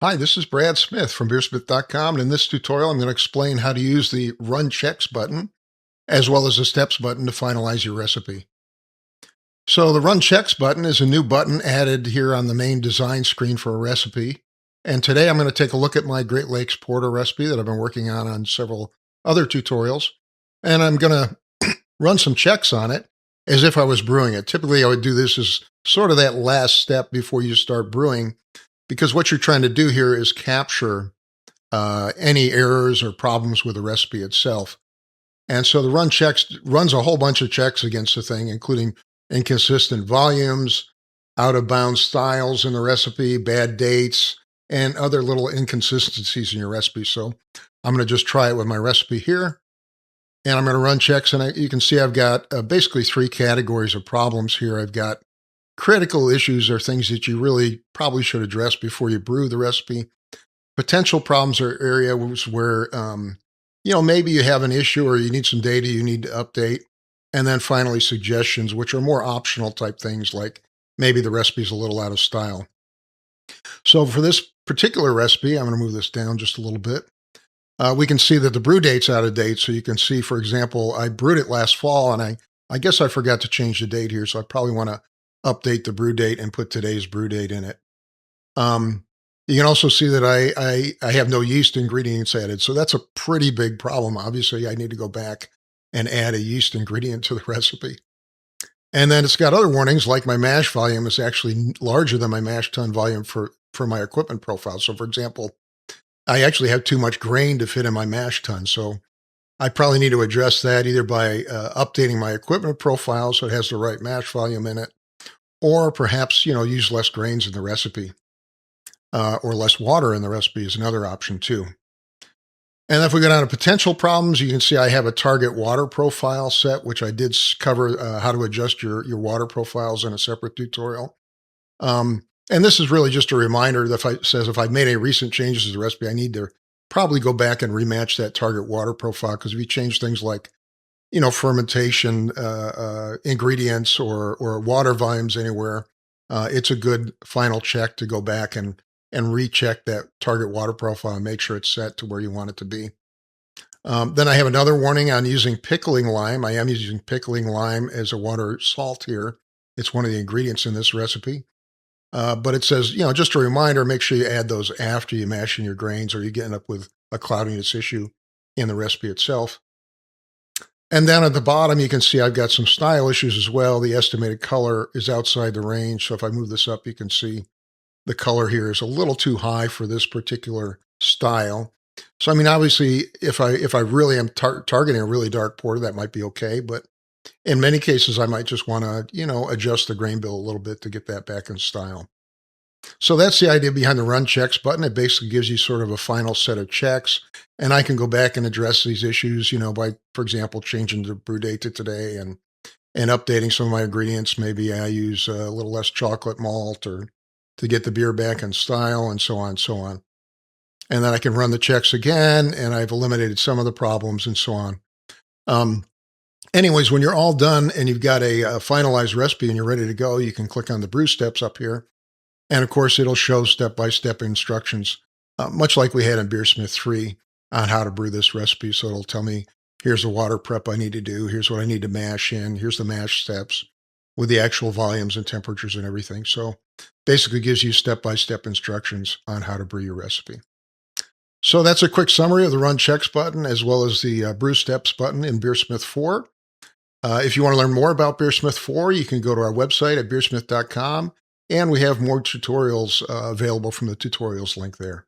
Hi, this is Brad Smith from BeerSmith.com, and in this tutorial I'm going to explain how to use the Run Checks button as well as the Steps button to finalize your recipe. So the Run Checks button is a new button added here on the main design screen for a recipe. And today I'm going to take a look at my Great Lakes Porter recipe that I've been working on several other tutorials, and I'm going to run some checks on it as if I was brewing it. Typically I would do this as sort of that last step before you start brewing, because what you're trying to do here is capture any errors or problems with the recipe itself. And so the run checks runs a whole bunch of checks against the thing, including inconsistent volumes, out of bounds styles in the recipe, bad dates, and other little inconsistencies in your recipe. So I'm going to just try it with my recipe here. And I'm going to run checks. And you can see I've got basically three categories of problems here. I've got critical issues, or things that you really probably should address before you brew the recipe. Potential problems are areas where, maybe you have an issue or you need some data you need to update. And then finally, suggestions, which are more optional type things, like maybe the recipe's a little out of style. So for this particular recipe, I'm going to move this down just a little bit. We can see that the brew date's out of date. So you can see, for example, I brewed it last fall, and I guess I forgot to change the date here. So I probably want to update the brew date and put today's brew date in it. You can also see that I have no yeast ingredients added. So that's a pretty big problem. Obviously, I need to go back and add a yeast ingredient to the recipe. And then it's got other warnings, like my mash volume is actually larger than my mash tun volume for my equipment profile. So for example, I actually have too much grain to fit in my mash tun. So I probably need to address that either by updating my equipment profile so it has the right mash volume in it, or perhaps, use less grains in the recipe, or less water in the recipe is another option too. And if we go down to potential problems, you can see I have a target water profile set, which I did cover how to adjust your water profiles in a separate tutorial. And this is really just a reminder that if I've made any recent changes to the recipe, I need to probably go back and rematch that target water profile, because if you change things like fermentation ingredients or water volumes anywhere, it's a good final check to go back and recheck that target water profile and make sure it's set to where you want it to be. Then I have another warning on using pickling lime. I am using pickling lime as a water salt here. It's one of the ingredients in this recipe. But it says, just a reminder, make sure you add those after you mash in your grains, or you get up with a cloudiness issue in the recipe itself. And then at the bottom, you can see I've got some style issues as well. The estimated color is outside the range. So if I move this up, you can see the color here is a little too high for this particular style. So, obviously, if I really am targeting a really dark porter, that might be okay. But in many cases, I might just want to, adjust the grain bill a little bit to get that back in style. So that's the idea behind the Run Checks button. It basically gives you sort of a final set of checks, and I can go back and address these issues, by, for example, changing the brew date to today and updating some of my ingredients. Maybe I use a little less chocolate malt, or to get the beer back in style, and so on and so on. And then I can run the checks again, and I've eliminated some of the problems and so on. Anyways, when you're all done and you've got a finalized recipe and you're ready to go, you can click on the brew steps up here. And of course, it'll show step-by-step instructions, much like we had in BeerSmith 3 on how to brew this recipe. So it'll tell me, here's the water prep I need to do. Here's what I need to mash in. Here's the mash steps with the actual volumes and temperatures and everything. So basically gives you step-by-step instructions on how to brew your recipe. So that's a quick summary of the Run Checks button, as well as the Brew Steps button in BeerSmith 4. If you want to learn more about BeerSmith 4, you can go to our website at BeerSmith.com, and we have more tutorials available from the tutorials link there.